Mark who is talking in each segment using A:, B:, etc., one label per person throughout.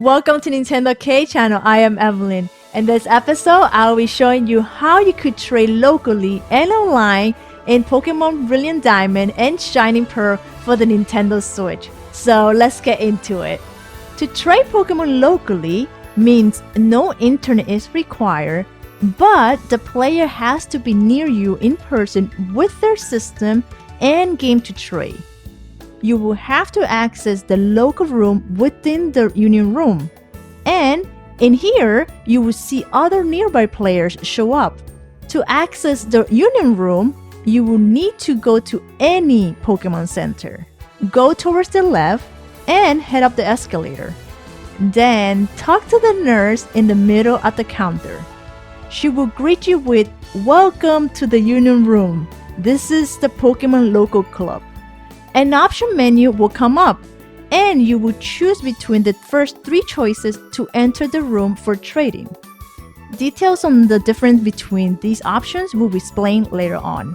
A: Welcome to Nintendo K channel. I am Evelyn. In this episode, I'll be showing you how you could trade locally and online in Pokemon Brilliant Diamond and Shining Pearl for the Nintendo Switch. So let's get into it. To trade Pokemon locally means no internet is required, but the player has to be near you in person with their system and game to trade. You will have to access the local room within the Union Room. And in here, you will see other nearby players show up. To access the Union Room, you will need to go to any Pokemon Center. Go towards the left and head up the escalator. Then talk to the nurse in the middle at the counter. She will greet you with, "Welcome to the Union Room. This is the Pokemon Local Club." An option menu will come up, and you will choose between the first three choices to enter the room for trading. Details on the difference between these options will be explained later on.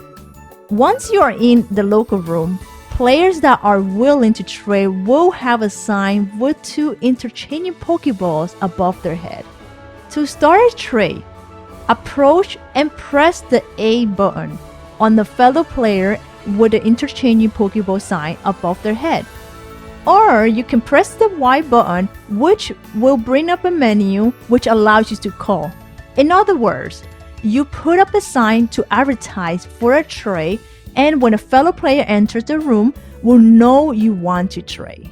A: Once you are in the local room, players that are willing to trade will have a sign with two interchanging Pokeballs above their head. To start a trade, approach and press the A button on the fellow player with the interchanging Pokeball sign above their head. Or you can press the Y button, which will bring up a menu which allows you to call. In other words, you put up a sign to advertise for a trade, and when a fellow player enters the room, will know you want to trade.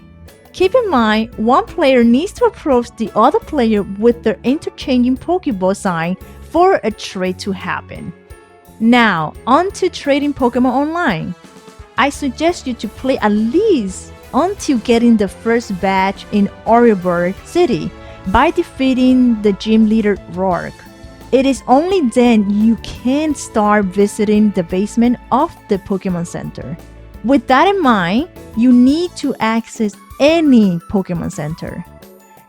A: Keep in mind, one player needs to approach the other player with their interchanging Pokeball sign for a trade to happen. Now, on to trading Pokemon online. I suggest you to play at least until getting the first badge in Oreburgh City by defeating the gym leader Roark. It is only then you can start visiting the basement of the Pokemon Center. With that in mind, you need to access any Pokemon Center.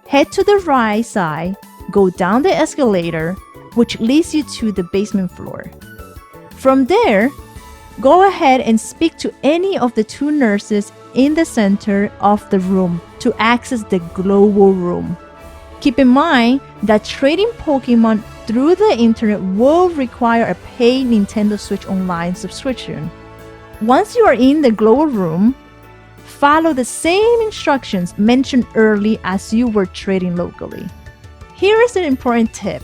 A: Head to the right side, go down the escalator, which leads you to the basement floor. From there, go ahead and speak to any of the two nurses in the center of the room to access the global room. Keep in mind that trading Pokemon through the internet will require a paid Nintendo Switch Online subscription. Once you are in the global room, follow the same instructions mentioned earlier as you were trading locally. Here is an important tip.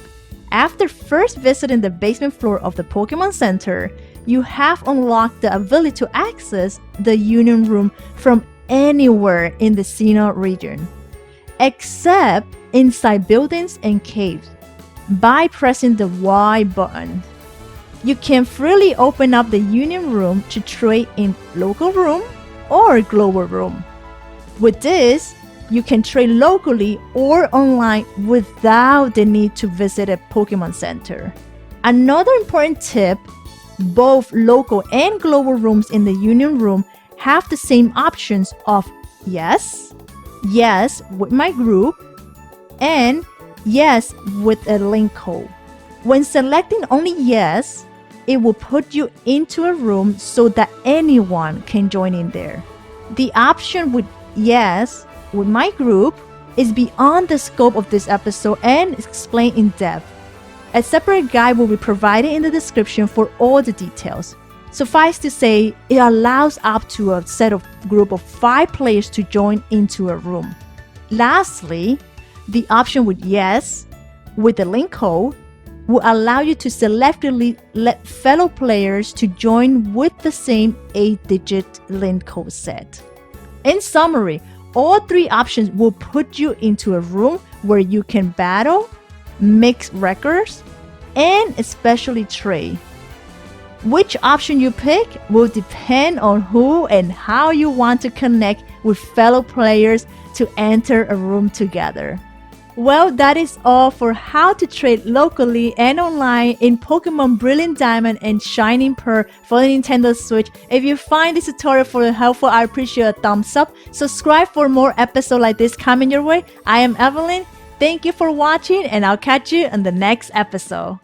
A: After first visiting the basement floor of the Pokemon Center, you have unlocked the ability to access the Union Room from anywhere in the Sinnoh region, except inside buildings and caves, by pressing the Y button. You can freely open up the Union Room to trade in local room or global room. With this, you can trade locally or online without the need to visit a Pokemon Center. Another important tip, both local and global rooms in the Union Room have the same options of yes, yes with my group, and yes with a link code. When selecting only yes, it will put you into a room so that anyone can join in there. The option with yes with my group is beyond the scope of this episode and explained in depth. A separate guide will be provided in the description for all the details. Suffice to say, it allows up to a set of group of 5 players to join into a room. Lastly, the option with yes with the link code will allow you to selectively let fellow players to join with the same 8-digit link code set. In summary, all 3 options will put you into a room where you can battle, mix records, and especially trade. Which option you pick will depend on who and how you want to connect with fellow players to enter a room together. Well, that is all for how to trade locally and online in Pokemon Brilliant Diamond and Shining Pearl for the Nintendo Switch. If you find this tutorial helpful, I appreciate a thumbs up. Subscribe for more episodes like this coming your way. I am Evelyn. Thank you for watching, and I'll catch you in the next episode.